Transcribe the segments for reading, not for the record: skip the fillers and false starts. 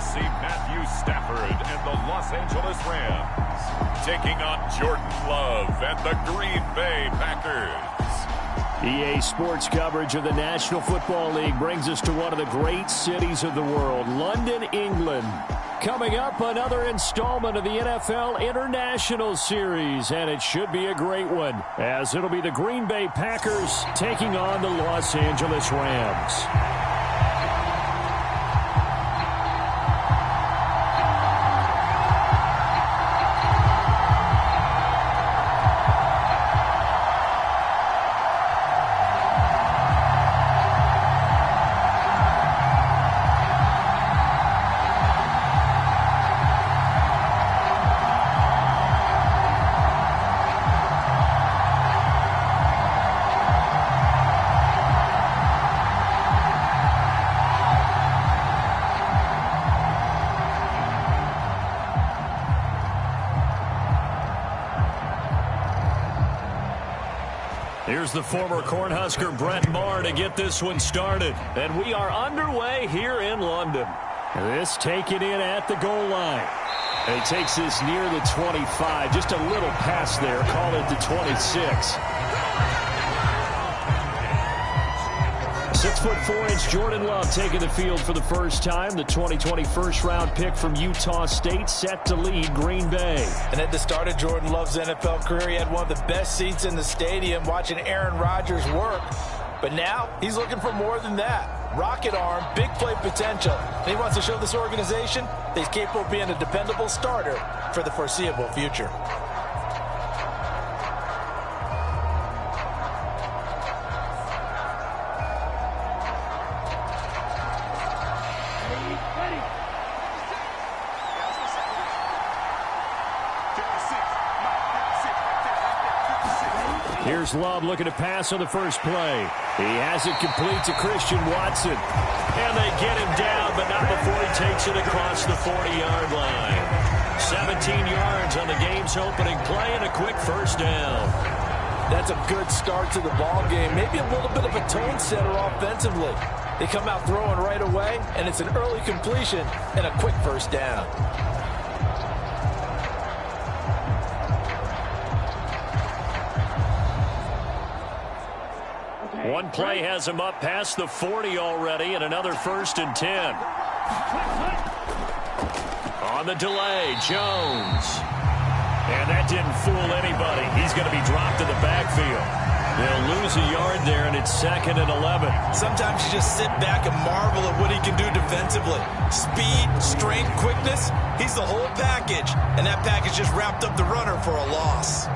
see Matthew Stafford and the Los Angeles Rams taking on Jordan Love and the Green Bay Packers. EA Sports coverage of the National Football League brings us to one of the great cities of the world, London, England. Coming up, another installment of the NFL International Series, and it should be a great one, as it'll be the Green Bay Packers taking on the Los Angeles Rams. Here's the former Cornhusker Brett Maher to get this one started. And we are underway here in London. This taken in at the goal line. And he takes this near the 25. Just a little pass there. Call it the 26. 6'4" Jordan Love taking the field for the first time. The 2020 first-round pick from Utah State set to lead Green Bay. And at the start of Jordan Love's NFL career, he had one of the best seats in the stadium watching Aaron Rodgers work. But now he's looking for more than that. Rocket arm, big play potential. And he wants to show this organization that he's capable of being a dependable starter for the foreseeable future. Here's Love looking to pass on the first play. He has it complete to Christian Watson. And they get him down, but not before he takes it across the 40-yard line. 17 yards on the game's opening play and a quick first down. That's a good start to the ball game. Maybe a little bit of a tone setter offensively. They come out throwing right away, and it's an early completion and a quick first down. One play has him up past the 40 already, and another 1st and 10. On the delay, Jones. And that didn't fool anybody. He's going to be dropped to the backfield. They'll lose a yard there, and it's 2nd and 11. Sometimes you just sit back and marvel at what he can do defensively. Speed, strength, quickness, he's the whole package. And that package just wrapped up the runner for a loss.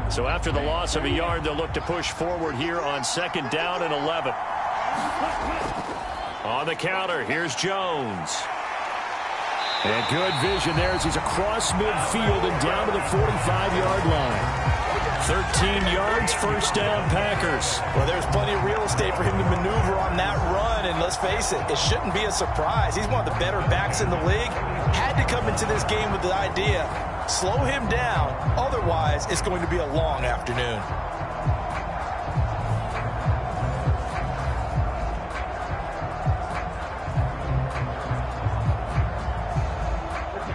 So after the loss of a yard, they'll look to push forward here on 2nd down and 11. On the counter, here's Jones. And good vision there as he's across midfield and down to the 45-yard line. 13 yards, first down, Packers. Well, there's plenty of real estate for him to maneuver on that run, and let's face it, it shouldn't be a surprise. He's one of the better backs in the league. Had to come into this game with the idea, slow him down, otherwise it's going to be a long afternoon.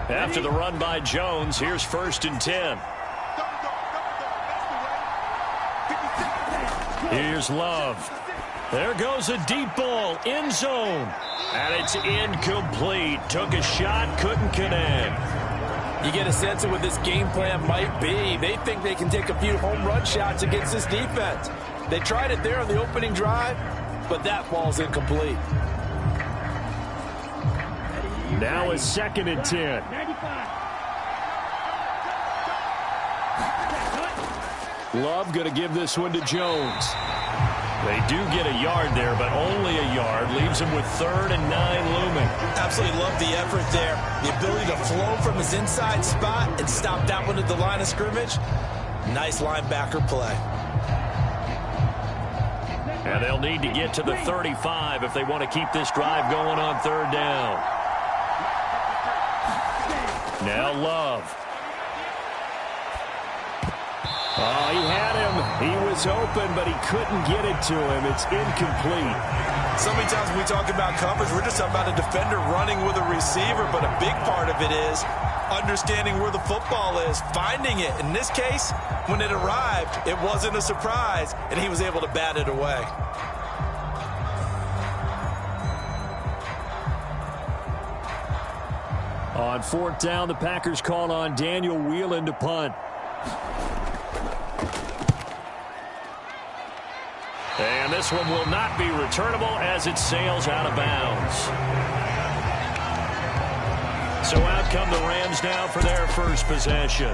After the run by Jones, here's 1st and 10. Here's Love. There goes a deep ball, end zone. And it's incomplete. Took a shot, couldn't connect. You get a sense of what this game plan might be. They think they can take a few home run shots against this defense. They tried it there on the opening drive, but that ball's incomplete. Now it's 2nd and 10. Love going to give this one to Jones. They do get a yard there, but only a yard. Leaves him with 3rd and 9 looming. Absolutely love the effort there. The ability to flow from his inside spot and stop that one at the line of scrimmage. Nice linebacker play. And they'll need to get to the 35 if they want to keep this drive going on 3rd down. Now Love. Oh, he had him. He was open, but he couldn't get it to him. It's incomplete. So many times when we talk about coverage, we're just talking about a defender running with a receiver, but a big part of it is understanding where the football is, finding it. In this case, when it arrived, it wasn't a surprise, and he was able to bat it away. On fourth down, the Packers call on Daniel Whelan to punt. And this one will not be returnable as it sails out of bounds. So out come the Rams now for their first possession.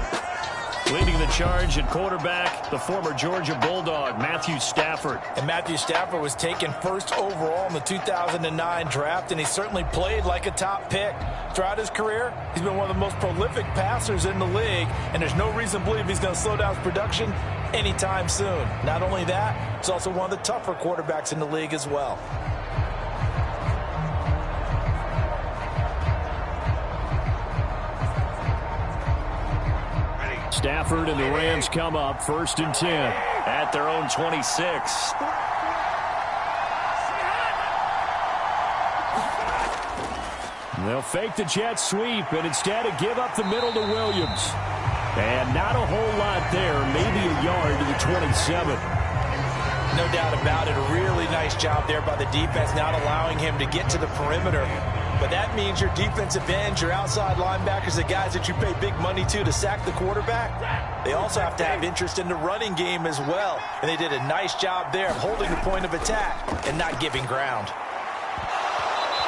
Leading the charge at quarterback, the former Georgia Bulldog, Matthew Stafford. And Matthew Stafford was taken first overall in the 2009 draft, and he certainly played like a top pick. Throughout his career, he's been one of the most prolific passers in the league, and there's no reason to believe he's going to slow down his production anytime soon. Not only that, he's also one of the tougher quarterbacks in the league as well. Stafford and the Rams come up first and 10 at their own 26. They'll fake the jet sweep and instead give up the middle to Williams. And not a whole lot there, maybe a yard to the 27. No doubt about it, a really nice job there by the defense, not allowing him to get to the perimeter. But that means your defensive ends, your outside linebackers, the guys that you pay big money to sack the quarterback, they also have to have interest in the running game as well. And they did a nice job there of holding the point of attack and not giving ground.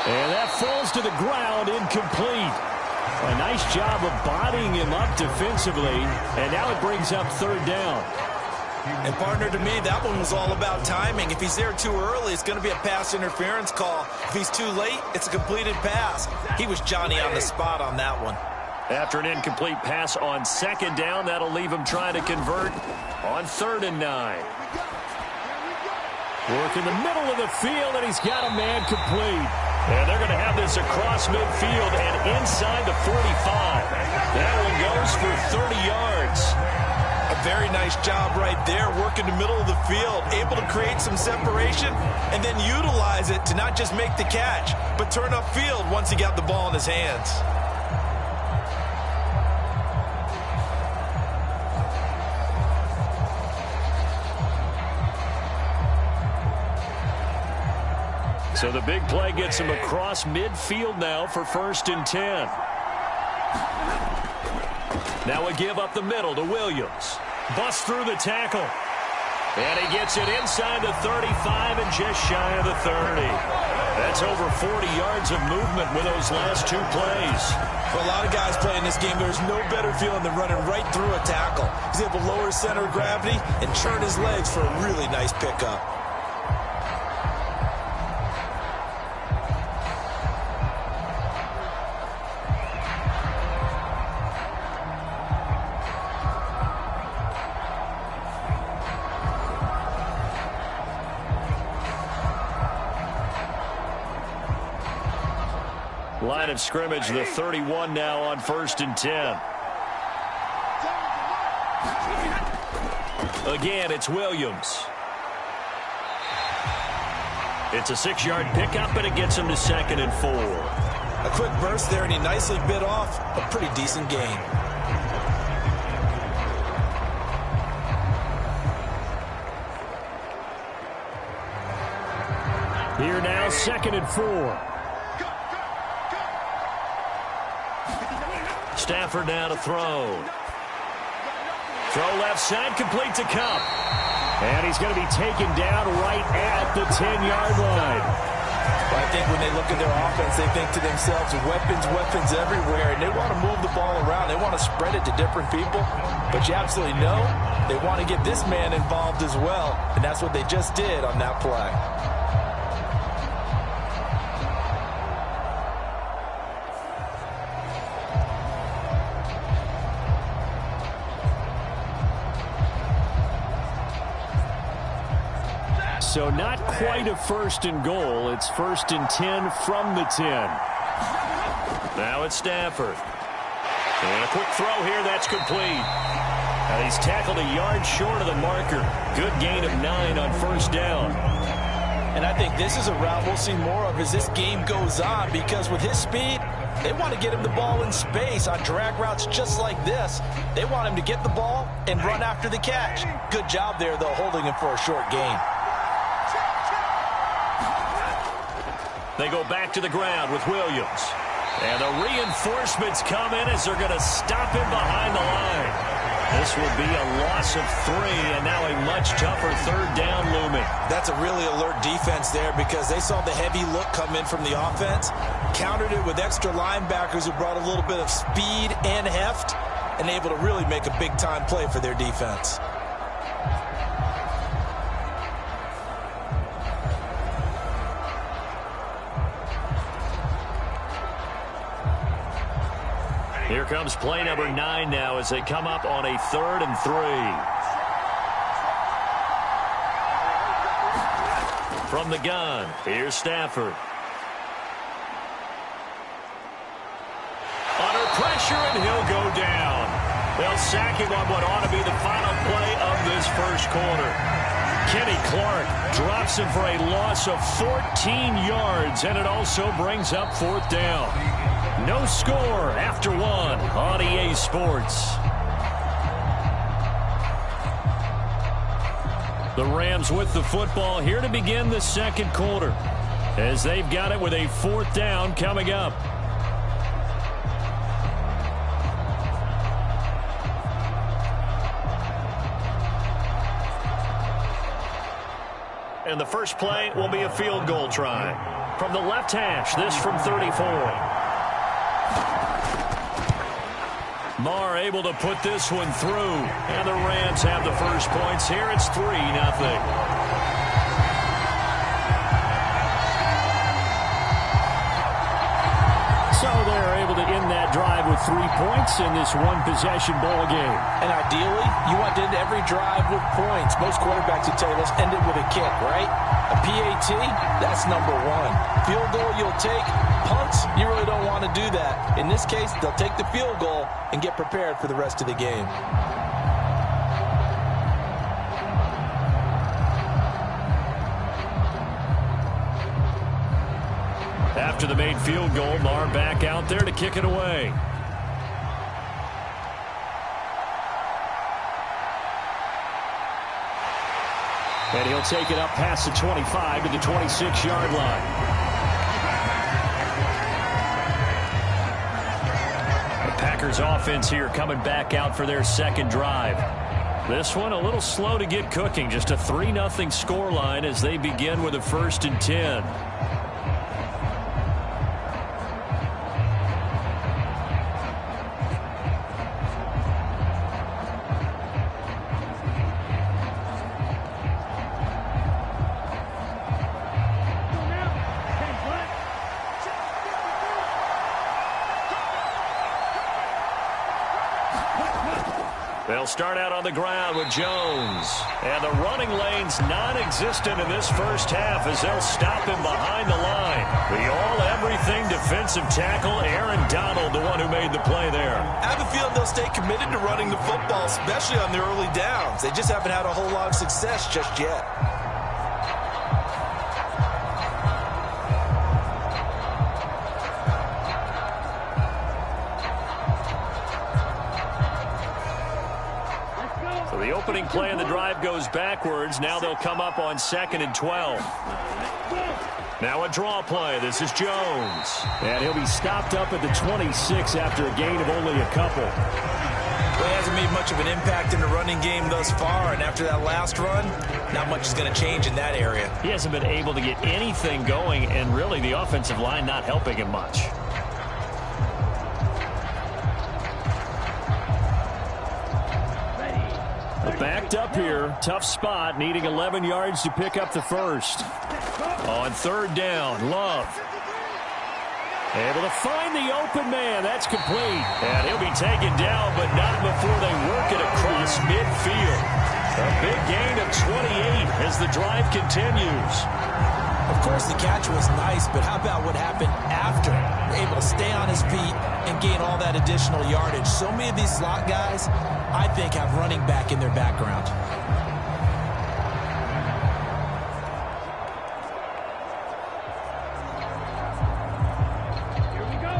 And that falls to the ground, incomplete. A nice job of bodying him up defensively, and now it brings up third down. And partner, to me, that one was all about timing. If he's there too early, it's going to be a pass interference call. If he's too late, it's a completed pass. He was Johnny on the spot on that one. After an incomplete pass on second down, that'll leave him trying to convert on 3rd and 9. Work in the middle of the field, and he's got a man complete. And they're going to have this across midfield and inside the 45. That one goes for 30 yards. A very nice job right there, working the middle of the field, able to create some separation and then utilize it to not just make the catch, but turn upfield once he got the ball in his hands. So the big play gets him across midfield now for 1st and 10. Now we give up the middle to Williams. Busts through the tackle. And he gets it inside the 35 and just shy of the 30. That's over 40 yards of movement with those last two plays. For a lot of guys playing this game, there's no better feeling than running right through a tackle. He's able to lower his center of gravity and churn his legs for a really nice pickup. Line of scrimmage, the 31 now on 1st and 10. Again, it's Williams. It's a 6-yard pickup, and it gets him to 2nd and 4. A quick burst there, and he nicely bit off a pretty decent gain. Here now, 2nd and 4. Stafford now to throw. Throw left side, complete to Kupp. And he's going to be taken down right at the 10-yard line. Well, I think when they look at their offense, they think to themselves, weapons everywhere, and they want to move the ball around. They want to spread it to different people. But you absolutely know they want to get this man involved as well, and that's what they just did on that play. So not quite a 1st and goal. It's 1st and 10 from the 10. Now it's Stafford. And a quick throw here, that's complete. And he's tackled a yard short of the marker. Good gain of 9 on first down. And I think this is a route we'll see more of as this game goes on, because with his speed, they want to get him the ball in space on drag routes just like this. They want him to get the ball and run after the catch. Good job there, though, holding him for a short gain. They go back to the ground with Williams. And the reinforcements come in as they're going to stop him behind the line. This will be a loss of 3, and now a much tougher third down looming. That's a really alert defense there, because they saw the heavy look come in from the offense, countered it with extra linebackers who brought a little bit of speed and heft, and able to really make a big-time play for their defense. Here comes play number 9 now as they come up on a 3rd and 3. From the gun, here's Stafford. Under pressure, and he'll go down. They'll sack him on what ought to be the final play of this first quarter. Kenny Clark drops him for a loss of 14 yards, and it also brings up 4th down. No score after 1 on EA Sports. The Rams with the football here to begin the second quarter, as they've got it with a 4th down coming up. And the first play will be a field goal try. From the left hash, this from 34. Marr able to put this one through, and the Rams have the first points here. It's 3-0. So they're able to end that drive with 3 points in this one-possession ball game. And ideally, you want to end every drive with points. Most quarterbacks would tell you, let's end it with a kick, right? A PAT, that's number 1. Field goal you'll take. Punts, you really don't want to do that. In this case, they'll take the field goal and get prepared for the rest of the game. After the made field goal, Marr back out there to kick it away. And he'll take it up past the 25 to the 26-yard line. The Packers offense here coming back out for their second drive. This one a little slow to get cooking. Just a 3-0 scoreline as they begin with a 1st and 10. They'll start out on the ground with Jones. And the running lane's non-existent in this first half as they'll stop him behind the line. The all-everything defensive tackle, Aaron Donald, the one who made the play there. I have a feeling they'll stay committed to running the football, especially on the early downs. They just haven't had a whole lot of success just yet. The opening play of the drive goes backwards. Now they'll come up on 2nd and 12. Now a draw play. This is Jones. And he'll be stopped up at the 26 after a gain of only a couple. Well, he hasn't made much of an impact in the running game thus far, and after that last run, not much is going to change in that area. He hasn't been able to get anything going, and really the offensive line not helping him much. Backed up here, tough spot, needing 11 yards to pick up the first. On 3rd down, Love. Able to find the open man. That's complete. And he'll be taken down, but not before they work it across midfield. A big gain of 28 as the drive continues. Of course, the catch was nice, but how about what happened after? Able to stay on his feet and gain all that additional yardage. So many of these slot guys, I think, have running back in their background.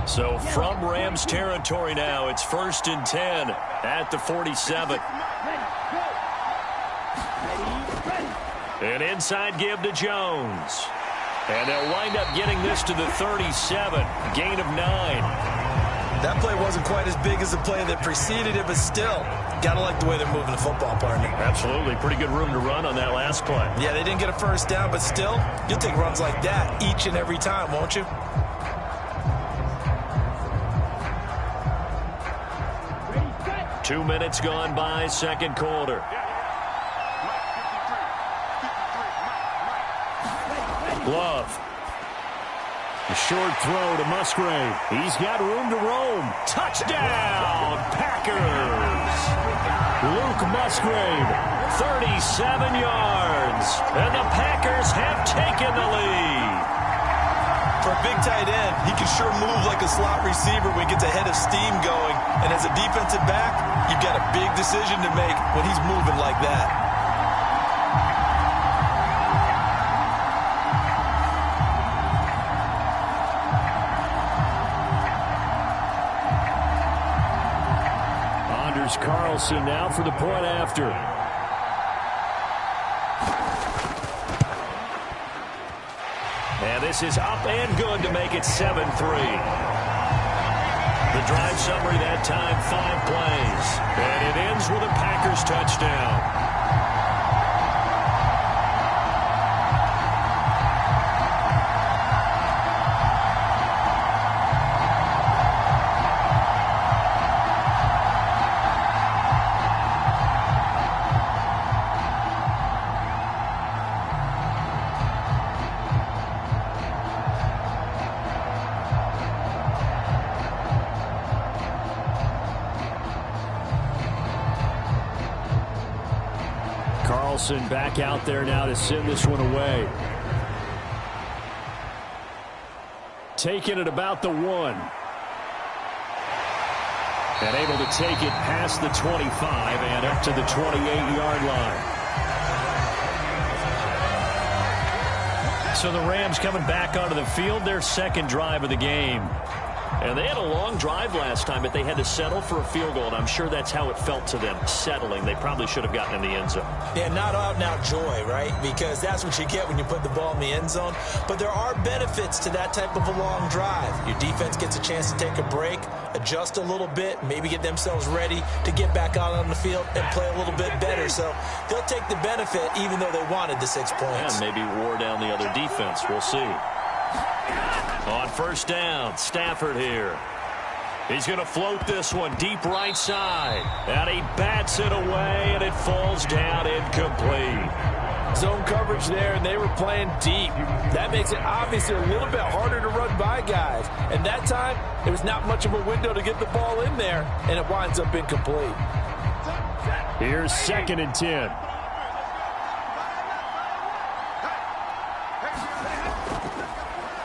So from Rams territory now, it's 1st and 10 at the 47. An inside give to Jones. And they'll wind up getting this to the 37. Gain of 9. That play wasn't quite as big as the play that preceded it, but still, got to like the way they're moving the football, partner. Absolutely. Pretty good room to run on that last play. Yeah, they didn't get a first down, but still, you'll take runs like that each and every time, won't you? 2 minutes gone by, second quarter. Love. A short throw to Musgrave. He's got room to roam. Touchdown, Packers. Luke Musgrave, 37 yards. And the Packers have taken the lead. For a big tight end, he can sure move like a slot receiver when he gets a head of steam going. And as a defensive back, you've got a big decision to make when he's moving like that. Anders Carlson now for the point after. And this is up and good to make it 7-3. The drive summary that time, 5 plays. And it ends with a Packers touchdown. Carlson back out there now to send this one away. Taking it about the 1. And able to take it past the 25 and up to the 28-yard line. So the Rams coming back onto the field, their second drive of the game. And they had a long drive last time, but they had to settle for a field goal, and I'm sure that's how it felt to them, settling. They probably should have gotten in the end zone. Yeah, not out-and-out joy, right? Because that's what you get when you put the ball in the end zone. But there are benefits to that type of a long drive. Your defense gets a chance to take a break, adjust a little bit, maybe get themselves ready to get back out on the field and play a little bit better. So they'll take the benefit even though they wanted the 6 points. And maybe wore down the other defense. We'll see. On first down, Stafford here. He's going to float this one deep right side. And he bats it away, and it falls down incomplete. Zone coverage there, and they were playing deep. That makes it obviously a little bit harder to run by guys. And that time, there was not much of a window to get the ball in there, and it winds up incomplete. Here's 2nd and 10.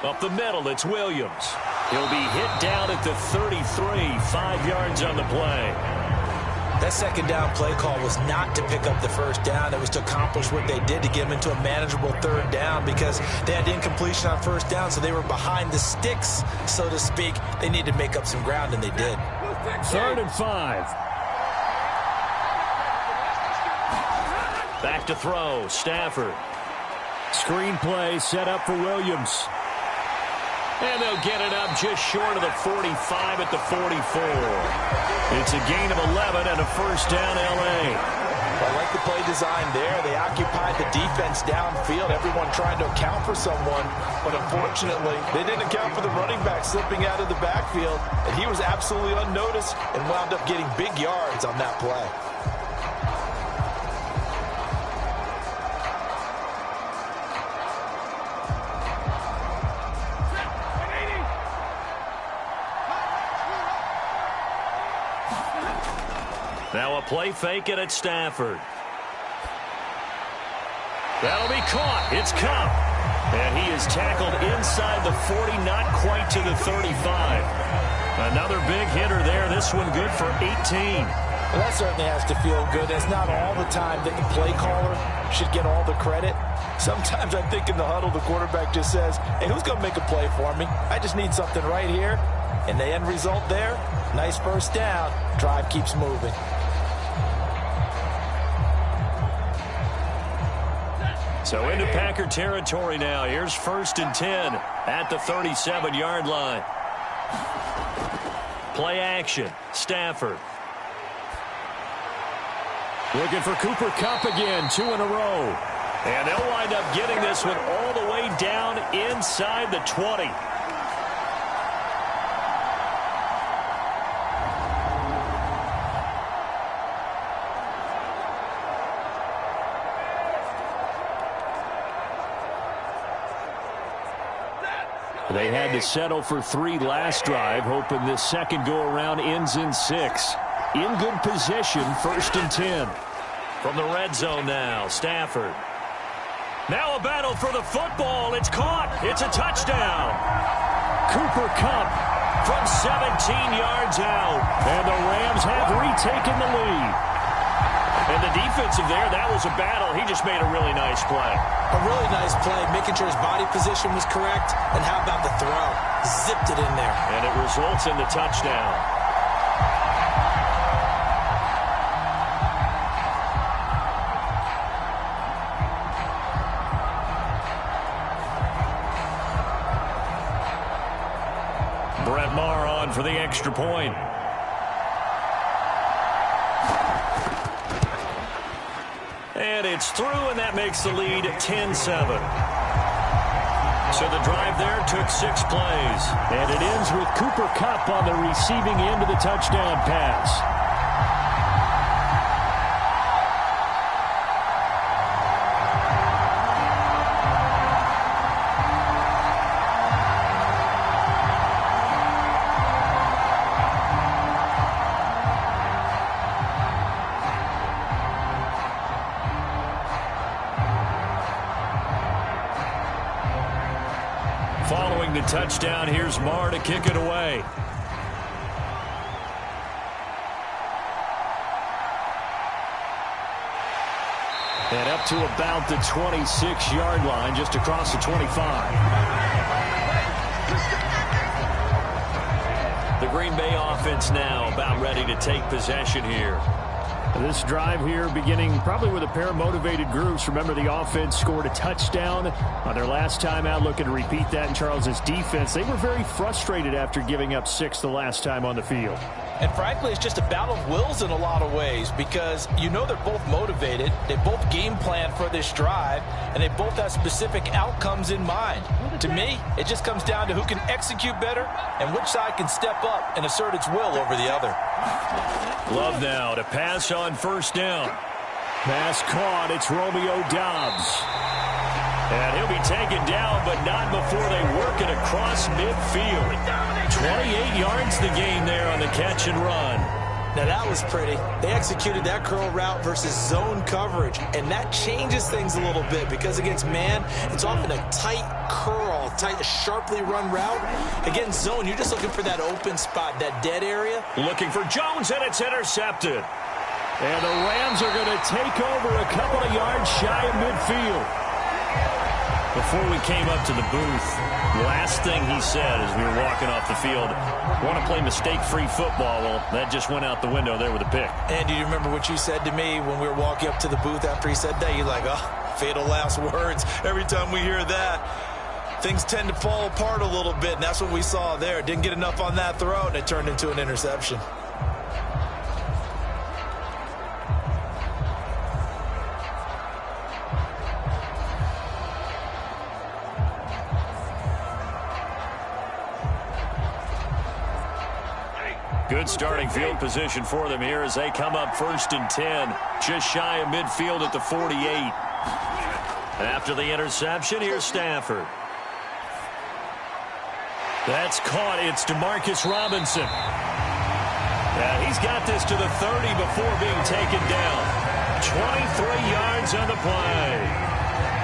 Up the middle, it's Williams. He'll be hit down at the 33, 5 yards on the play. That second down play call was not to pick up the first down. It was to accomplish what they did to get them into a manageable third down because they had incompletion on first down, so they were behind the sticks, so to speak. They needed to make up some ground, and they did. 3rd and 5. Back to throw, Stafford. Screen play set up for Williams. And they'll get it up just short of the 45 at the 44. It's a gain of 11 and a first down, L.A. I like the play design there. They occupied the defense downfield, everyone trying to account for someone. But unfortunately, they didn't account for the running back slipping out of the backfield. And he was absolutely unnoticed and wound up getting big yards on that play. Now a play fake it at Stafford. That'll be caught. It's Cup. And he is tackled inside the 40, not quite to the 35. Another big hitter there. This one good for 18. Well, that certainly has to feel good. It's not all the time that the play caller should get all the credit. Sometimes I think in the huddle, the quarterback just says, hey, who's going to make a play for me? I just need something right here. And the end result there, nice first down. Drive keeps moving. So into Packer territory now. Here's 1st and 10 at the 37-yard line. Play action. Stafford. Looking for Cooper Kupp again, 2 in a row. And they'll wind up getting this one all the way down inside the 20. They had to settle for 3 last drive, hoping this second go-around ends in 6. In good position, 1st and 10. From the red zone now, Stafford. Now a battle for the football. It's caught. It's a touchdown. Cooper Kupp from 17 yards out. And the Rams have retaken the lead. And the defensive there, that was a battle. He just made a really nice play. A really nice play, making sure his body position was correct. And how about the throw? Zipped it in there. And it results in the touchdown. Brett Maher on for the extra point. And it's through, and that makes the lead 10-7. So the drive there took 6 plays. And it ends with Cooper Kupp on the receiving end of the touchdown pass. Following the touchdown, here's Maher to kick it away. And up to about the 26-yard line, just across the 25. The Green Bay offense now about ready to take possession here. This drive here beginning probably with a pair of motivated groups. Remember, the offense scored a touchdown on their last time out, looking to repeat that in Charles's defense. They were very frustrated after giving up 6 the last time on the field. And frankly, it's just a battle of wills in a lot of ways because you know they're both motivated. They both game plan for this drive, and they both have specific outcomes in mind. To me, it just comes down to who can execute better and which side can step up and assert its will over the other. Love now to pass on 1st down. Pass caught. It's Romeo Doubs. And he'll be taken down, but not before they work it across midfield. 28 yards the gain there on the catch and run. Now that was pretty. They executed that curl route versus zone coverage, and that changes things a little bit because against man, it's often a tight curl, tight, sharply run route. Against zone, you're just looking for that open spot, that dead area. Looking for Jones, and it's intercepted. And the Rams are going to take over a couple of yards shy of midfield. Before we came up to the booth, last thing he said as we were walking off the field, want to play mistake-free football. Well, that just went out the window there with a pick. And do you remember what you said to me when we were walking up to the booth after he said that? You're like, oh, fatal last words. Every time we hear that, things tend to fall apart a little bit, and that's what we saw there. Didn't get enough on that throw, and it turned into an interception. Good starting field position for them here as they come up 1st and 10. Just shy of midfield at the 48. After the interception, here's Stafford. That's caught. It's DeMarcus Robinson. Yeah, he's got this to the 30 before being taken down. 23 yards on the play.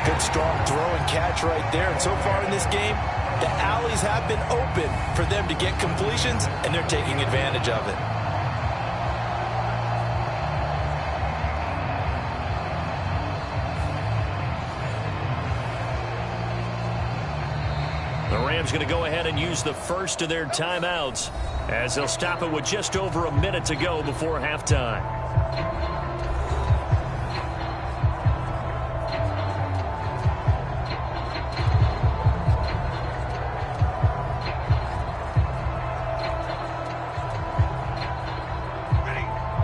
Good, strong throw and catch right there. And so far in this game, the alleys have been open for them to get completions, and they're taking advantage of it. The Rams going to go ahead and use the first of their timeouts as they'll stop it with just over a minute to go before halftime.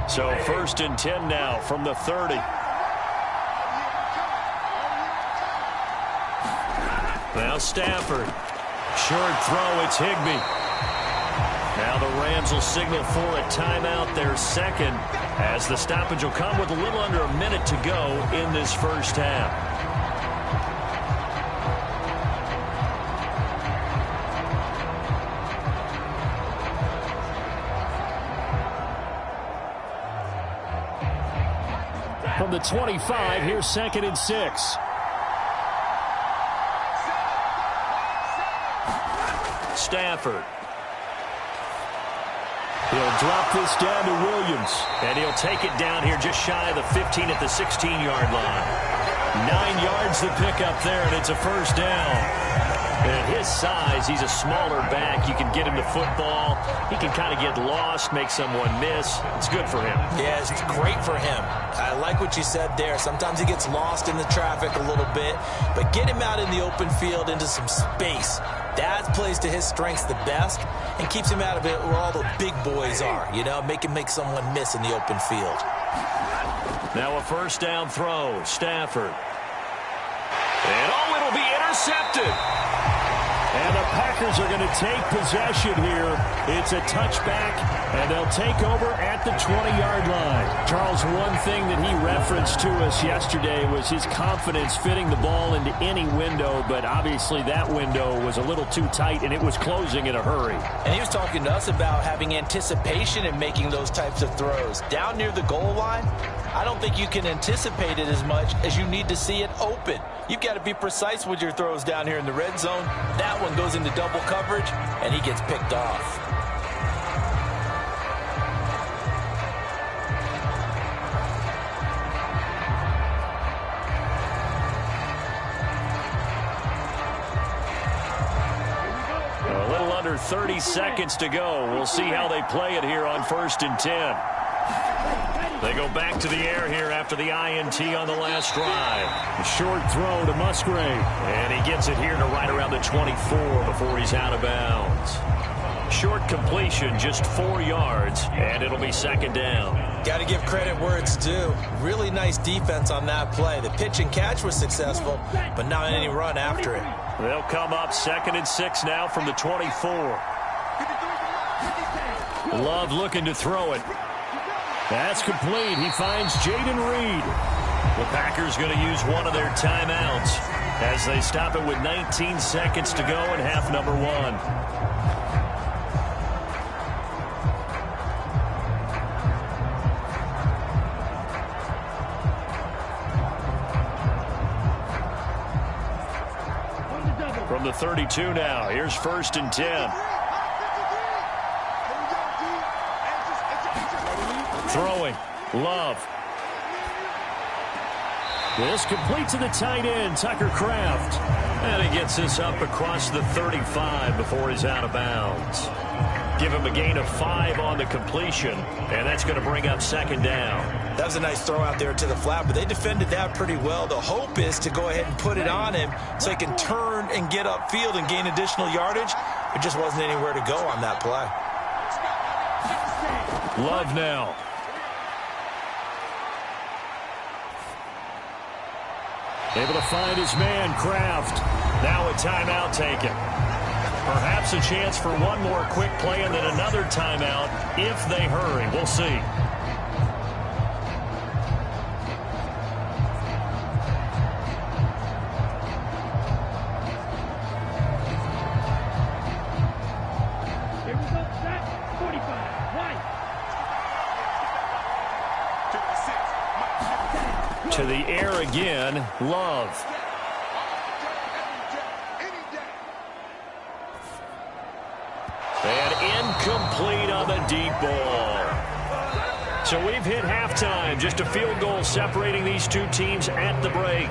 So 1st and 10 now from the 30. Now Stafford. Short throw, it's Higbee. Now the Rams will signal for a timeout, their second, as the stoppage will come with a little under a minute to go in this first half. From the 25, here's 2nd and 6. Stafford. He'll drop this down to Williams. And he'll take it down here just shy of the 15 at the 16-yard line. 9 yards to pick up there, and it's a first down. At his size, he's a smaller back. You can get him the football. He can kind of get lost, make someone miss. It's good for him. Yeah, it's great for him. I like what you said there. Sometimes he gets lost in the traffic a little bit, but get him out in the open field into some space. That plays to his strengths the best and keeps him out of it where all the big boys are. You know, make him make someone miss in the open field. Now a first down throw. Stafford. And it'll be intercepted. And the Packers are going to take possession here. It's a touchback, and they'll take over at the 20-yard line. Charles, one thing that he referenced to us yesterday was his confidence fitting the ball into any window, but obviously that window was a little too tight, and it was closing in a hurry. And he was talking to us about having anticipation in making those types of throws. Down near the goal line, I don't think you can anticipate it as much as you need to see it open. You've got to be precise with your throws down here in the red zone. That one goes into double coverage, and he gets picked off. A little under 30 seconds to go. We'll see how they play it here on 1st and 10. They go back to the air here after the INT on the last drive. A short throw to Musgrave. And he gets it here to right around the 24 before he's out of bounds. Short completion, just 4 yards, and it'll be 2nd down. Got to give credit where it's due. Really nice defense on that play. The pitch and catch was successful, but not any run after it. They'll come up 2nd and 6 now from the 24. Love looking to throw it. That's complete. He finds Jaden Reed. The Packers going to use one of their timeouts as they stop it with 19 seconds to go in half number 1. From the 32 now, here's 1st and 10. Throwing. Love. This complete to the tight end, Tucker Kraft. And he gets this up across the 35 before he's out of bounds. Give him a gain of 5 on the completion, and that's going to bring up 2nd down. That was a nice throw out there to the flat, but they defended that pretty well. The hope is to go ahead and put it on him so he can turn and get upfield and gain additional yardage. There just wasn't anywhere to go on that play. Love now. Able to find his man, Kraft. Now a timeout taken. Perhaps a chance for one more quick play and then another timeout if they hurry. We'll see. To the air again, Love. Incomplete on the deep ball. So we've hit halftime. Just a field goal separating these two teams at the break.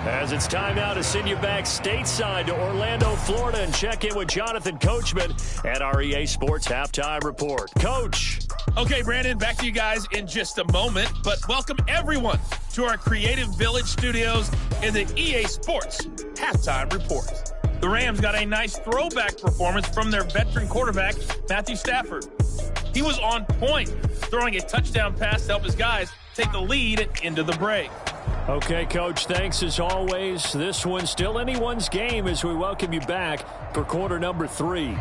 As it's time now to send you back stateside to Orlando, Florida, and check in with Jonathan Coachman at our EA Sports Halftime Report. Coach. Okay, Brandon, back to you guys in just a moment, but welcome everyone to our Creative Village studios in the EA Sports Halftime Report. The Rams got a nice throwback performance from their veteran quarterback, Matthew Stafford. He was on point, throwing a touchdown pass to help his guys take the lead into the break. Okay, Coach, thanks as always. This one's still anyone's game as we welcome you back for quarter number 3.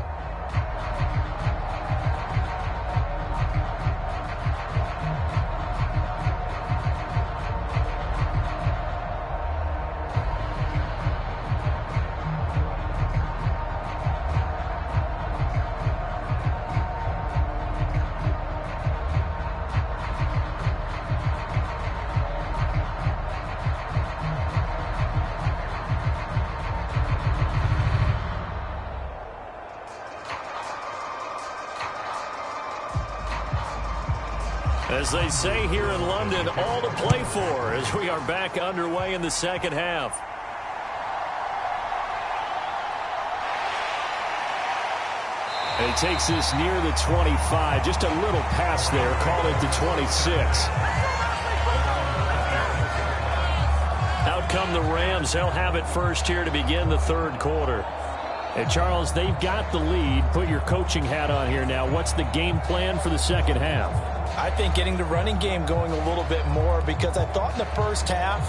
As they say here in London, all to play for as we are back underway in the second half. And he takes this near the 25. Just a little pass there. Call it the 26. Out come the Rams. They'll have it first here to begin the third quarter. And Charles, they've got the lead. Put your coaching hat on here now. What's the game plan for the second half? I think getting the running game going a little bit more, because I thought in the first half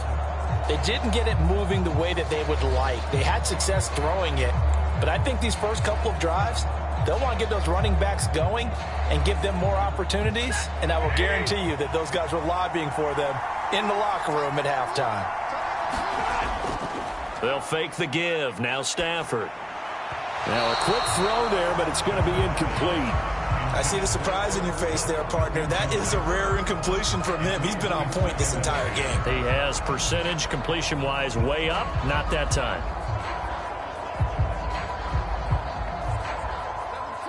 they didn't get it moving the way that they would like. They had success throwing it, but I think these first couple of drives, they'll want to get those running backs going and give them more opportunities, and I will guarantee you that those guys were lobbying for them in the locker room at halftime. They'll fake the give. Now Stafford. Now a quick throw there, but it's going to be incomplete. I see the surprise in your face there, partner. That is a rare incompletion from him. He's been on point this entire game. He has percentage completion-wise way up. Not that time.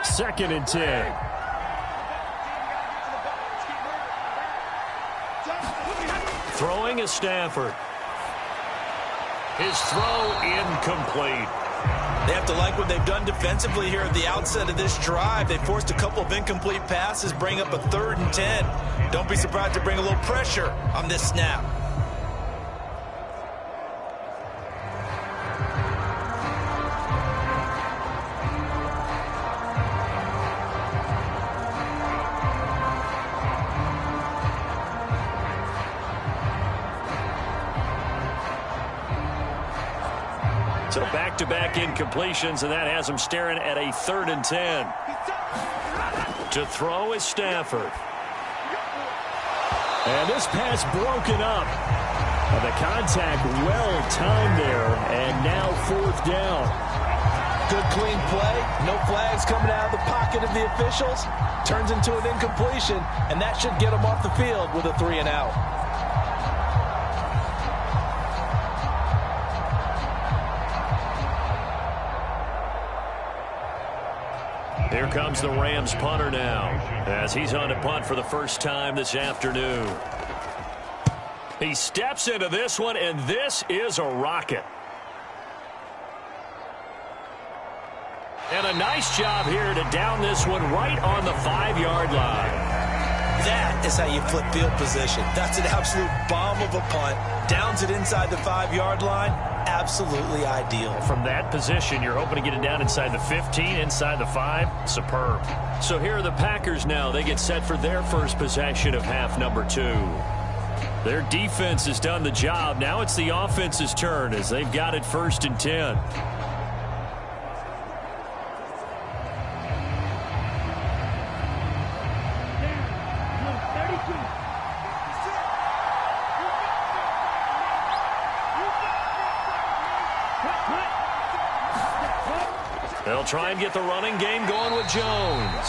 2nd and 10. Throwing is Stafford. His throw incomplete. They have to like what they've done defensively here at the outset of this drive. They forced a couple of incomplete passes, bring up a 3rd and 10. Don't be surprised to bring a little pressure on this snap. So back-to-back incompletions, and that has him staring at a 3rd and 10. To throw is Stafford. And this pass broken up. And the contact well-timed there, and now 4th down. Good clean play. No flags coming out of the pocket of the officials. Turns into an incompletion, and that should get them off the field with a 3 and out. Here comes the Rams punter now, as he's on to punt for the first time this afternoon. He steps into this one, and this is a rocket. And a nice job here to down this one right on the 5-yard line. That is how you flip field position. That's an absolute bomb of a punt. Downs it inside the 5-yard line. Absolutely ideal. From that position, you're hoping to get it down inside the 15, inside the 5. Superb. So here are the Packers now. They get set for their first possession of half number 2. Their defense has done the job. Now it's the offense's turn as they've got it 1st and 10. They'll try and get the running game going with Jones.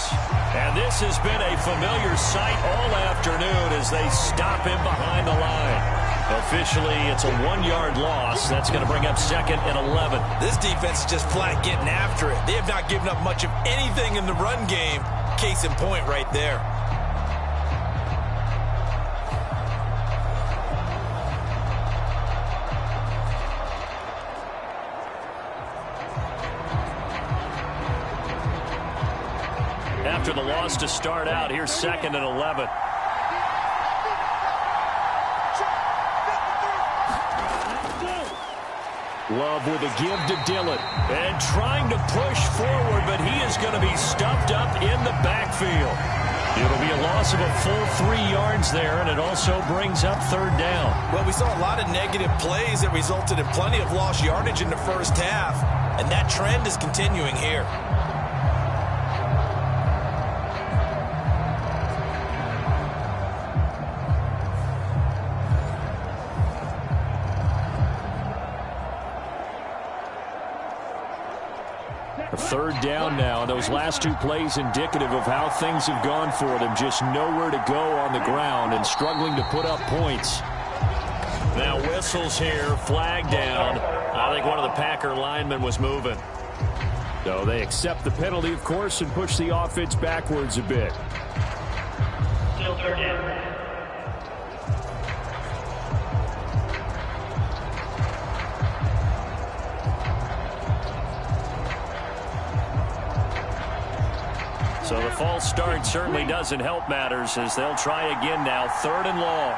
And this has been a familiar sight all afternoon as they stop him behind the line. Officially, it's a 1-yard loss. That's going to bring up 2nd and 11. This defense is just flat getting after it. They have not given up much of anything in the run game. Case in point right there. After the loss to start out, here's 2nd and 11. Love with a give to Dillon. And trying to push forward, but he is going to be stuffed up in the backfield. It'll be a loss of a full 3 yards there, and it also brings up 3rd down. Well, we saw a lot of negative plays that resulted in plenty of lost yardage in the first half, and that trend is continuing here. A 3rd down now. Those last 2 plays indicative of how things have gone for them. Just nowhere to go on the ground and struggling to put up points. Now whistles here, flag down. I think one of the Packer linemen was moving. So they accept the penalty, of course, and push the offense backwards a bit. Still 3rd down. So the false start certainly doesn't help matters as they'll try again now. 3rd and long.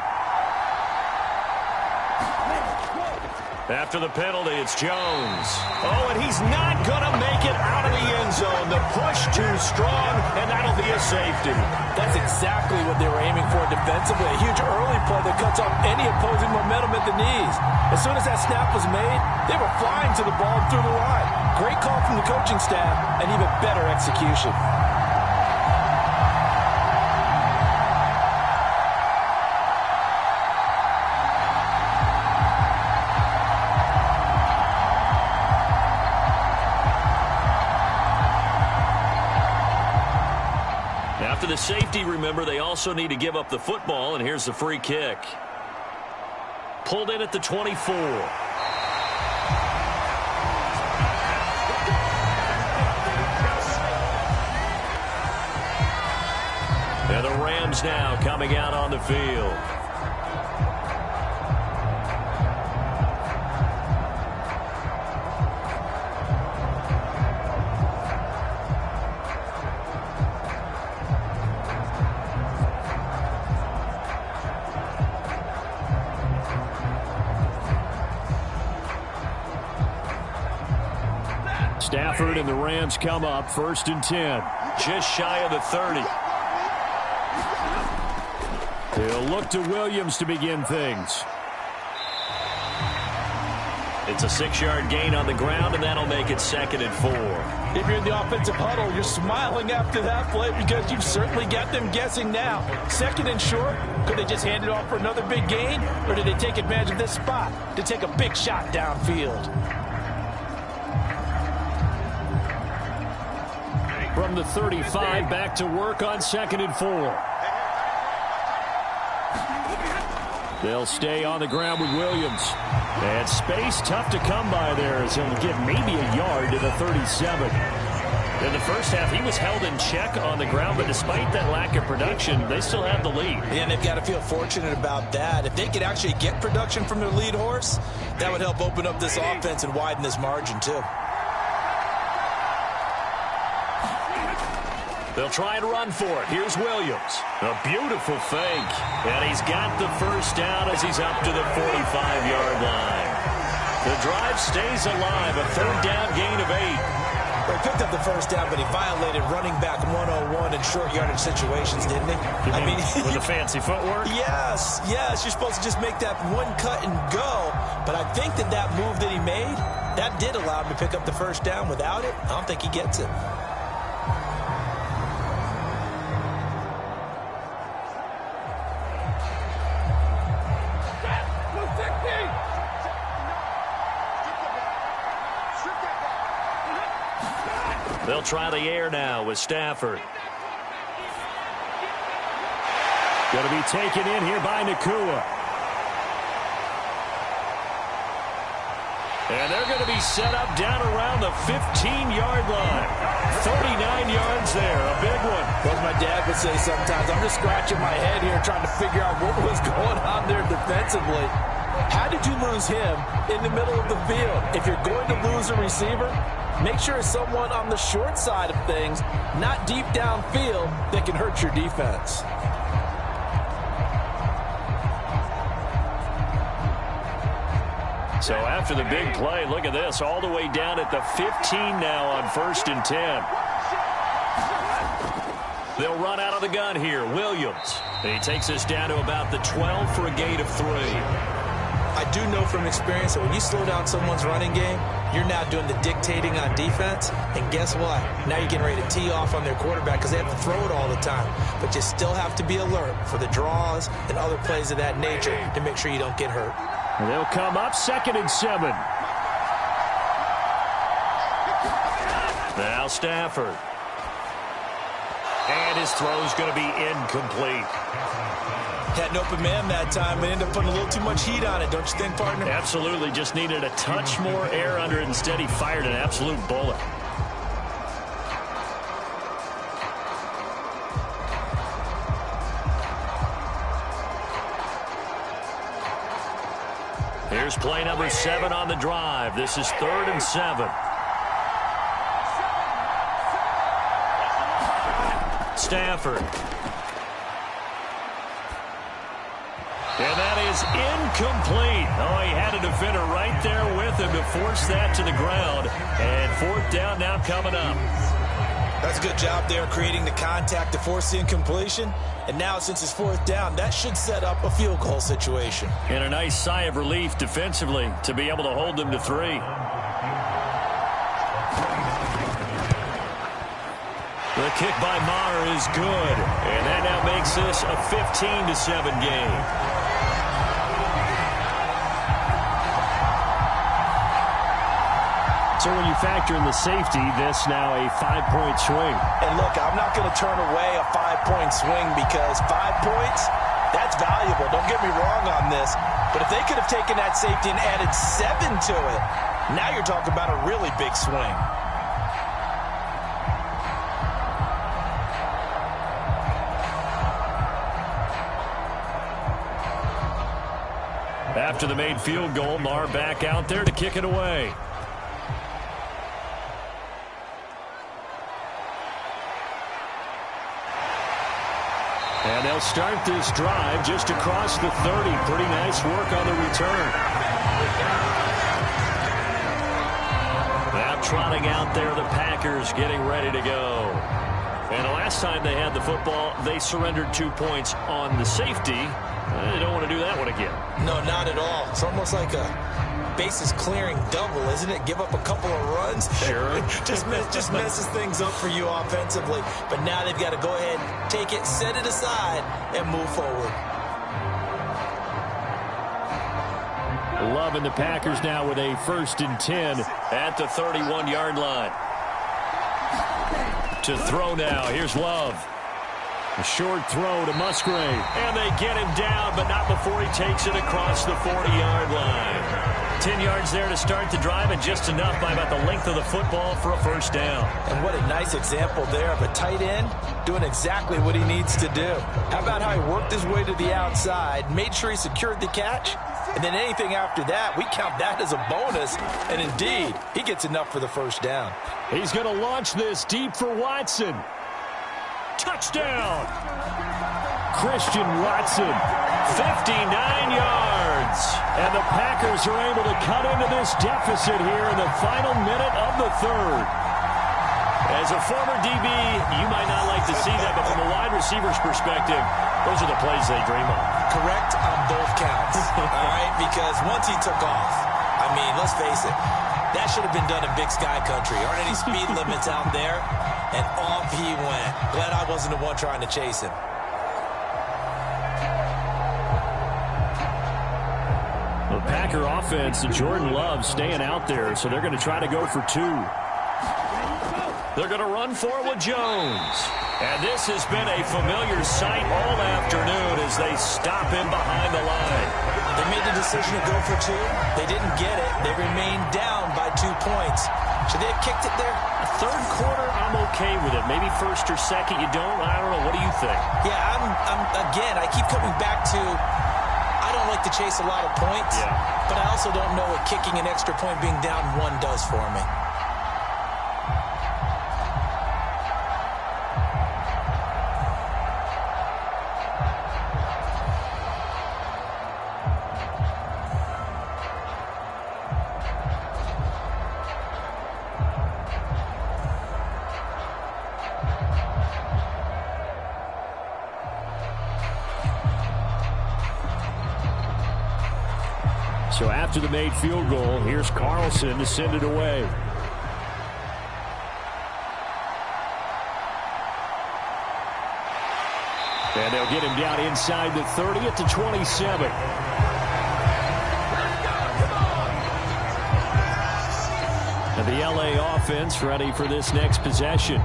After the penalty, it's Jones. Oh, and he's not going to make it out of the end zone. The push too strong, and that'll be a safety. That's exactly what they were aiming for defensively. A huge early play that cuts off any opposing momentum at the knees. As soon as that snap was made, they were flying to the ball and through the line. Great call from the coaching staff, and even better execution. After the safety, remember, they also need to give up the football, and here's the free kick. Pulled in at the 24. And the Rams now coming out on the field. Stafford and the Rams come up 1st and 10. Just shy of the 30. They'll look to Williams to begin things. It's a 6-yard gain on the ground, and that'll make it 2nd and 4. If you're in the offensive huddle, you're smiling after that play because you've certainly got them guessing now. 2nd and short, could they just hand it off for another big gain, or did they take advantage of this spot to take a big shot downfield? From the 35, back to work on 2nd and 4. They'll stay on the ground with Williams. And space tough to come by there as he'll get maybe a yard to the 37. In the first half, he was held in check on the ground, but despite that lack of production, they still have the lead. And they've got to feel fortunate about that. If they could actually get production from their lead horse, that would help open up this offense and widen this margin, too. They'll try and run for it. Here's Williams. A beautiful fake. And he's got the first down as he's up to the 45-yard line. The drive stays alive. A 3rd down gain of 8. Well, he picked up the first down, but he violated running back 101 in short yardage situations, didn't he? I mean, with the fancy footwork? Yes. You're supposed to just make that one cut and go. But I think that move that he made, that did allow him to pick up the first down. Without it, I don't think he gets it. They'll try the air now with Stafford. Going to be taken in here by Nakua. And they're going to be set up down around the 15-yard line. 39 yards there, a big one. As my dad would say sometimes, I'm just scratching my head here trying to figure out what was going on there defensively. How did you lose him in the middle of the field? If you're going to lose a receiver, make sure it's someone on the short side of things, not deep downfield, that can hurt your defense. So after the big play, look at this, all the way down at the 15 now on 1st and 10. They'll run out of the gun here. Williams. And he takes us down to about the 12 for a gain of 3. I do know from experience that when you slow down someone's running game, you're now doing the dictating on defense. And guess what? Now you're getting ready to tee off on their quarterback because they have to throw it all the time. But you still have to be alert for the draws and other plays of that nature to make sure you don't get hurt. And they'll come up 2nd and 7. Now Stafford. And his throw's going to be incomplete. Had an open man that time, but ended up putting a little too much heat on it, don't you think, partner? Absolutely. Just needed a touch more air under it. Instead, he fired an absolute bullet. Here's play number 7 on the drive. This is 3rd and 7. Stafford. And that is incomplete. Oh, he had a defender right there with him to force that to the ground. And 4th down now coming up. That's a good job there creating the contact to force the incompletion. And now since it's 4th down, that should set up a field goal situation. And a nice sigh of relief defensively to be able to hold them to 3. The kick by Maher is good. And that now makes this a 15-7 game. So when you factor in the safety, this now a 5-point swing. And look, I'm not going to turn away a 5-point swing because 5 points, that's valuable. Don't get me wrong on this. But if they could have taken that safety and added 7 to it, now you're talking about a really big swing. After the made field goal, Maher back out there to kick it away. And they'll start this drive just across the 30. Pretty nice work on the return. Now trotting out there, the Packers getting ready to go. And the last time they had the football, they surrendered 2 points on the safety. They don't want to do that one again. No, not at all. It's almost like a bases clearing double, isn't it? Give up a couple of runs. Sure. just messes things up for you offensively. But now they've got to go ahead, take it, set it aside, and move forward. Love and the Packers now with a 1st and 10 at the 31-yard line. To throw now. Here's Love. A short throw to Musgrave. And they get him down, but not before he takes it across the 40-yard line. 10 yards there to start the drive, and just enough by about the length of the football for a 1st down. And what a nice example there of a tight end doing exactly what he needs to do. How about how he worked his way to the outside, made sure he secured the catch, and then anything after that, we count that as a bonus. And indeed, he gets enough for the 1st down. He's going to launch this deep for Watson. Touchdown! Christian Watson, 59 yards. And the Packers are able to cut into this deficit here in the final minute of the 3rd. As a former DB, you might not like to see that, but from a wide receiver's perspective, those are the plays they dream of. Correct on both counts. All right, because once he took off, I mean, let's face it, that should have been done in Big Sky Country. Aren't any speed limits out there? And off he went. Glad I wasn't the one trying to chase him. The Packer offense, Jordan Love staying out there, so they're going to try to go for 2. They're going to run for it with Jones. And this has been a familiar sight all afternoon as they stop him behind the line. They made the decision to go for 2. They didn't get it. They remained down by 2 points. Should they have kicked it there? Third quarter, I'm okay with it. Maybe first or second, you don't. I don't know. What do you think? Yeah, again, I keep coming back to I don't like to chase a lot of points, but I also don't know what kicking an extra point being down 1 does for me. So after the made field goal, here's Carlson to send it away. And they'll get him down inside the 30 at the 27. And the LA offense ready for this next possession.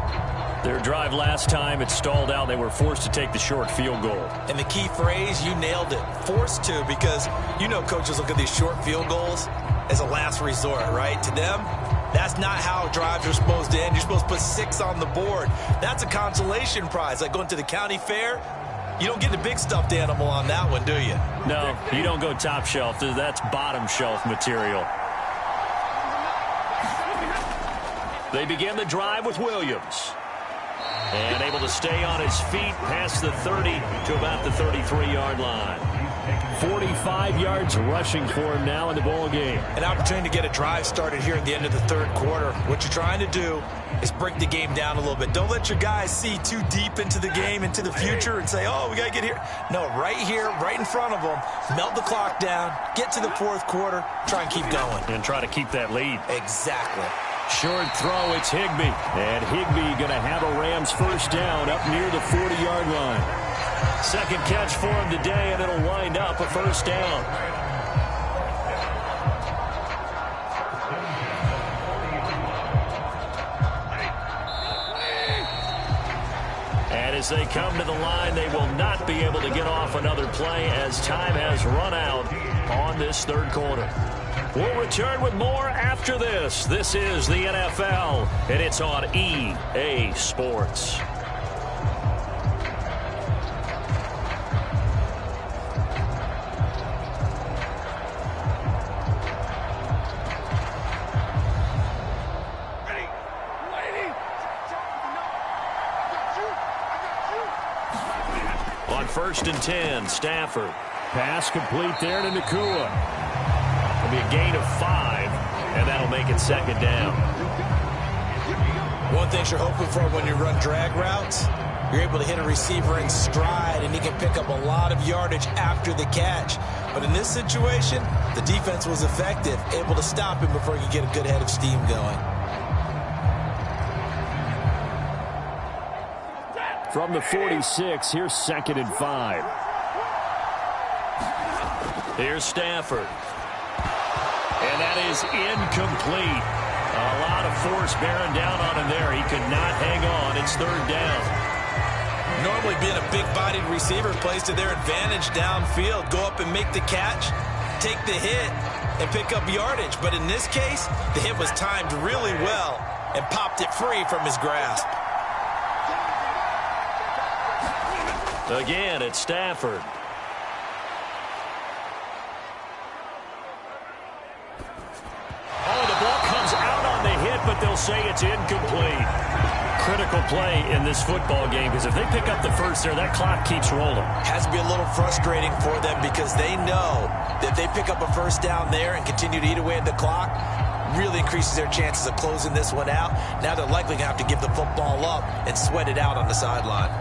Their drive last time, it stalled out. They were forced to take the short field goal. And the key phrase, you nailed it, forced to, because you know coaches look at these short field goals as a last resort, right? To them, that's not how drives are supposed to end. You're supposed to put 6 on the board. That's a consolation prize, like going to the county fair. You don't get the big stuffed animal on that one, do you? No, you don't go top shelf. That's bottom shelf material. They begin the drive with Williams. And able to stay on his feet past the 30 to about the 33-yard line. 45 yards rushing for him now in the ball game. An opportunity to get a drive started here at the end of the third quarter. What you're trying to do is break the game down a little bit. Don't let your guys see too deep into the game, into the future, and say, oh, we got to get here. No, right here, right in front of them, melt the clock down, get to the fourth quarter, try and keep going. And try to keep that lead. Exactly. Short throw, it's Higbee. And Higbee going to have a Rams first down up near the 40-yard line. Second catch for him today, and it'll wind up a first down. And as they come to the line, they will not be able to get off another play as time has run out on this third quarter. We'll return with more after this. This is the NFL, and it's on EA Sports. On 1st and 10, Stafford. Pass complete there to Nakua. It'll be a gain of 5, and that'll make it second down. One thing you're hoping for when you run drag routes, you're able to hit a receiver in stride, and he can pick up a lot of yardage after the catch. But in this situation, the defense was effective, able to stop him before he could get a good head of steam going. From the 46, here's 2nd and 5. Here's Stafford. And that is incomplete. A lot of force bearing down on him there. He could not hang on. It's 3rd down. Normally being a big-bodied receiver plays to their advantage downfield. Go up and make the catch, take the hit, and pick up yardage. But in this case, the hit was timed really well and popped it free from his grasp. Again, it's Stafford. But they'll say it's incomplete. Critical play in this football game, because if they pick up the first there, that clock keeps rolling. Has to be a little frustrating for them, because they know that if they pick up a first down there and continue to eat away at the clock, really increases their chances of closing this one out. Now they're likely going to have to give the football up and sweat it out on the sideline.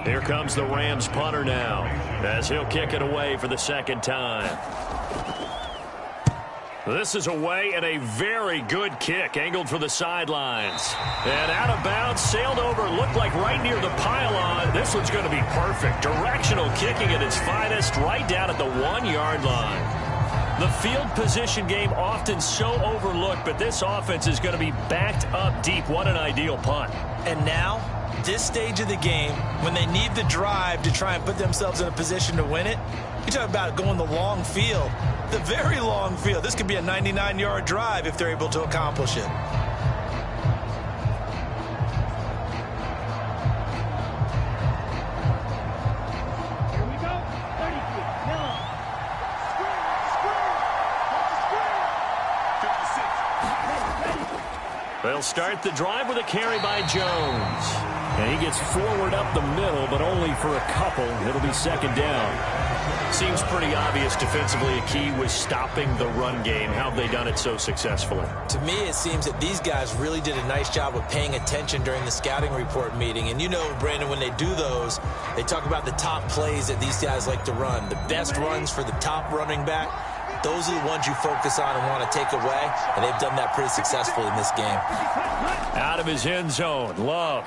Here comes the Rams punter now, as he'll kick it away for the second time. This is away, and a very good kick, angled for the sidelines. And out of bounds, sailed over, looked like right near the pylon. This one's going to be perfect. Directional kicking at its finest, right down at the 1-yard line. The field position game often so overlooked, but this offense is going to be backed up deep. What an ideal punt. And now, this stage of the game, when they need the drive to try and put themselves in a position to win it, you talk about going the long field, the very long field. This could be a 99-yard drive if they're able to accomplish it. They'll start the drive with a carry by Jones. And he gets forward up the middle, but only for a couple. It'll be second down. Seems pretty obvious defensively a key was stopping the run game. How have they done it so successfully? To me, it seems that these guys really did a nice job of paying attention during the scouting report meeting. And you know, Brandon, when they do those, they talk about the top plays that these guys like to run. The best runs for the top running back. Those are the ones you focus on and want to take away, and they've done that pretty successfully in this game. Out of his end zone, Love.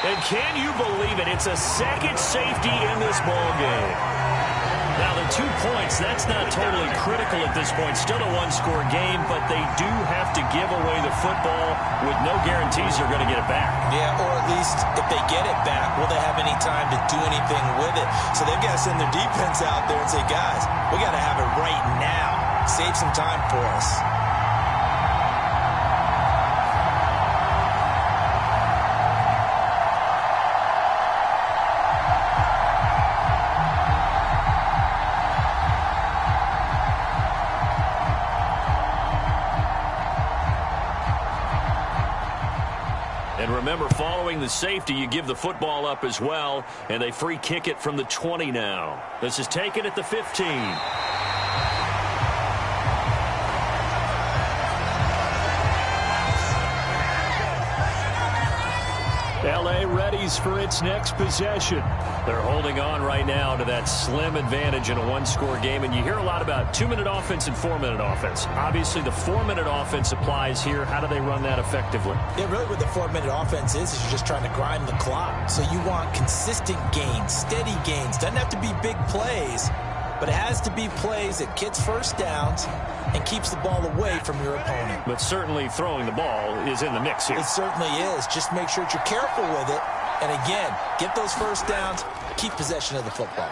And can you believe it? It's a second safety in this ball game. Now, the 2 points, that's not totally critical at this point. Still a one-score game, but they do have to give away the football with no guarantees they're going to get it back. Yeah, or at least if they get it back, will they have any time to do anything with it? So they've got to send their defense out there and say, guys, we got to have it right now. Save some time for us. And remember, following the safety, you give the football up as well, and they free kick it from the 20 now. This is taken at the 15. L.A. readies for its next possession. They're holding on right now to that slim advantage in a one-score game, and you hear a lot about 2-minute offense and 4-minute offense. Obviously, the 4-minute offense applies here. How do they run that effectively? Yeah, really what the 4-minute offense is you're just trying to grind the clock. So you want consistent gains, steady gains. Doesn't have to be big plays, but it has to be plays that gets first downs and keeps the ball away from your opponent. But certainly throwing the ball is in the mix here. It certainly is. Just make sure that you're careful with it. And again, get those first downs, keep possession of the football.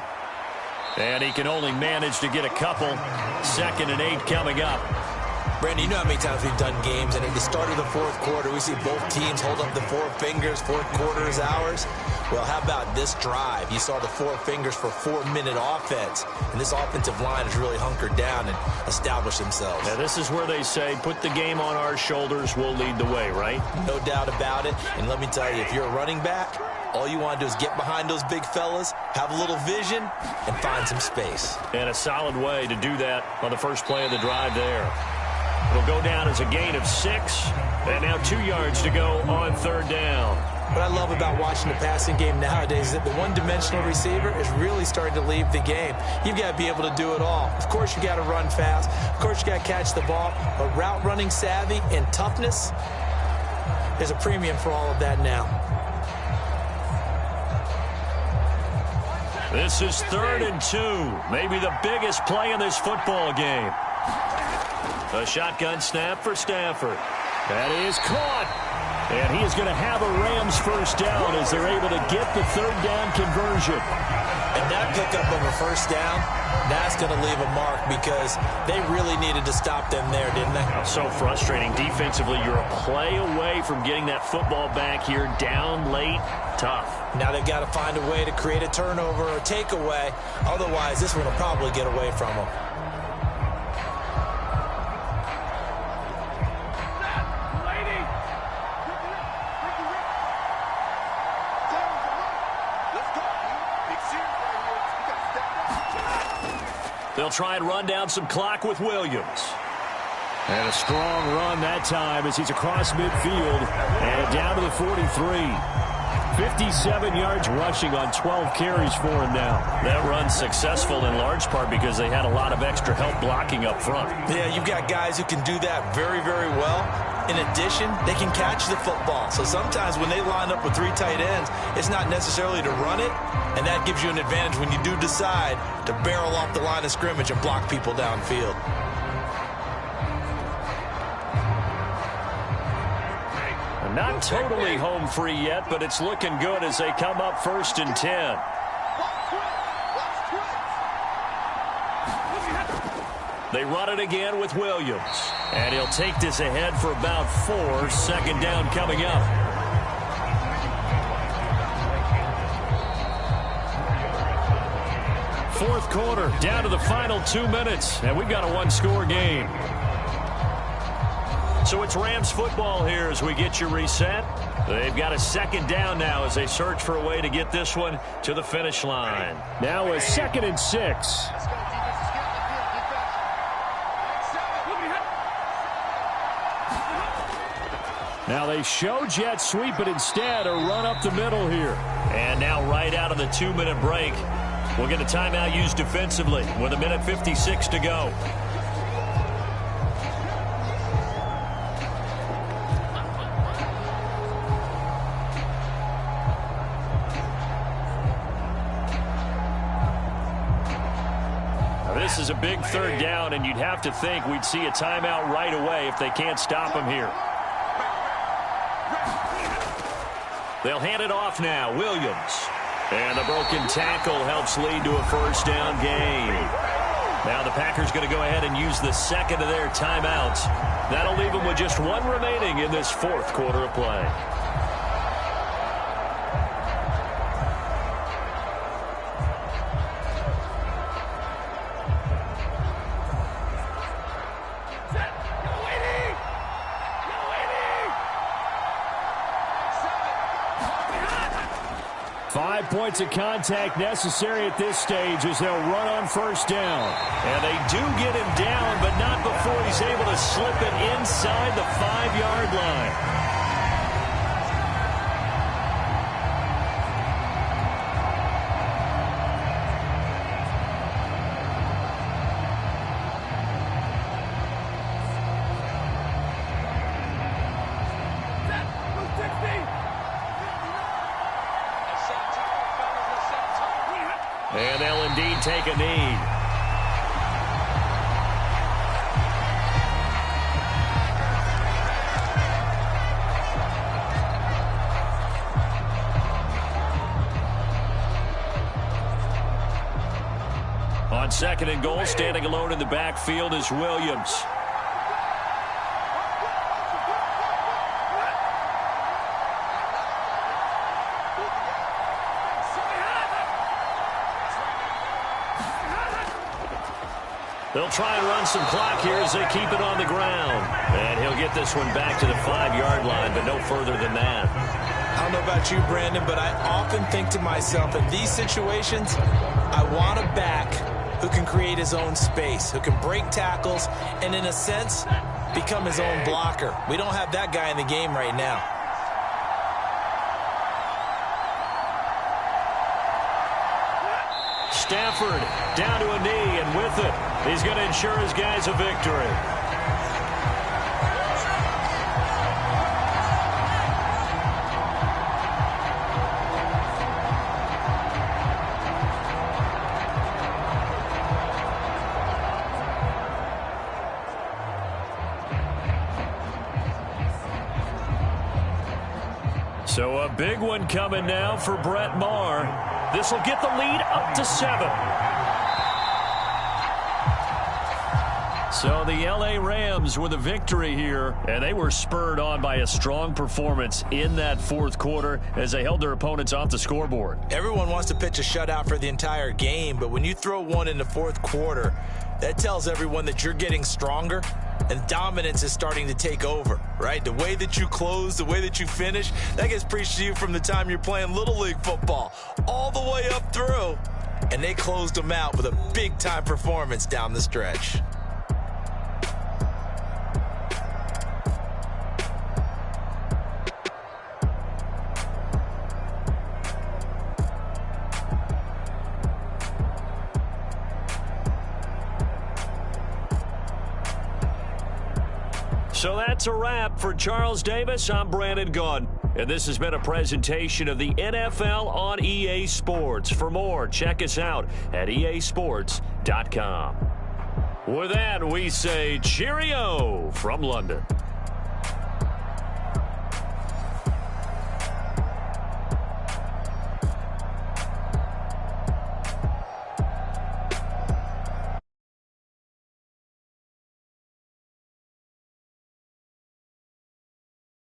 And he can only manage to get a couple. 2nd and 8 coming up. Brandon, you know how many times we've done games, and at the start of the fourth quarter, we see both teams hold up the 4 fingers, fourth quarter is ours. Well, how about this drive? You saw the 4 fingers for 4-minute offense, and this offensive line has really hunkered down and established themselves. Now, this is where they say, put the game on our shoulders, we'll lead the way, right? No doubt about it, and let me tell you, if you're a running back, all you want to do is get behind those big fellas, have a little vision, and find some space. And a solid way to do that on the first play of the drive there. It'll go down as a gain of 6, and now 2 yards to go on 3rd down. What I love about watching the passing game nowadays is that the one-dimensional receiver is really starting to leave the game. You've got to be able to do it all. Of course, you got to run fast. Of course, you got to catch the ball. But route running savvy and toughness, there's a premium for all of that now. This is 3rd and 2. Maybe the biggest play in this football game. A shotgun snap for Stafford. That is caught. And he is going to have a Rams first down as they're able to get the 3rd down conversion. And that pickup of a first down, that's going to leave a mark because they really needed to stop them there, didn't they? So frustrating. Defensively, you're a play away from getting that football back here. Down late, tough. Now they've got to find a way to create a turnover or takeaway. Otherwise, this one will probably get away from them. They'll try and run down some clock with Williams. And a strong run that time as he's across midfield and down to the 43. 57 yards rushing on 12 carries for him now. That run's successful in large part because they had a lot of extra help blocking up front. Yeah, you've got guys who can do that very, very well. In addition, they can catch the football. So sometimes when they line up with 3 tight ends, it's not necessarily to run it, and that gives you an advantage when you do decide to barrel off the line of scrimmage and block people downfield. Not totally home free yet, but it's looking good as they come up 1st and 10. They run it again with Williams. And he'll take this ahead for about 4. 2nd down coming up. Fourth quarter, down to the final 2 minutes. And we've got a 1-score game. So it's Rams football here as we get you reset. They've got a 2nd down now as they search for a way to get this one to the finish line. Now a 2nd and 6. Now they show jet sweep, but instead a run up the middle here. And now right out of the 2-minute break, we'll get a timeout used defensively with 1:56 to go. This is a big 3rd down, and you'd have to think we'd see a timeout right away if they can't stop him here. They'll hand it off now. Williams. And the broken tackle helps lead to a 1st down gain. Now the Packers going to go ahead and use the 2nd of their timeouts. That'll leave them with just 1 remaining in this 4th quarter of play. Points of contact necessary at this stage as they'll run on 1st down. And they do get him down, but not before he's able to slip it inside the 5-yard line. And they'll indeed take a knee. On 2nd and goal, standing alone in the backfield is Williams. They'll try and run some clock here as they keep it on the ground. And he'll get this one back to the 5-yard line, but no further than that. I don't know about you, Brandon, but I often think to myself, in these situations, I want a back who can create his own space, who can break tackles, and in a sense, become his own blocker. We don't have that guy in the game right now. Stafford down to a knee, and with it, he's going to ensure his guys a victory. So a big one coming now for Brett Maher. This will get the lead up to 7. So the L.A. Rams with a victory here, and they were spurred on by a strong performance in that 4th quarter as they held their opponents off the scoreboard. Everyone wants to pitch a shutout for the entire game, but when you throw one in the 4th quarter, that tells everyone that you're getting stronger and dominance is starting to take over, right? The way that you close, the way that you finish, that gets preached to you from the time you're playing Little League football all the way up through. And they closed them out with a big-time performance down the stretch. So that's a wrap. For Charles Davis, I'm Brandon Gaudin. And this has been a presentation of the NFL on EA Sports. For more, check us out at easports.com. With that, we say cheerio from London.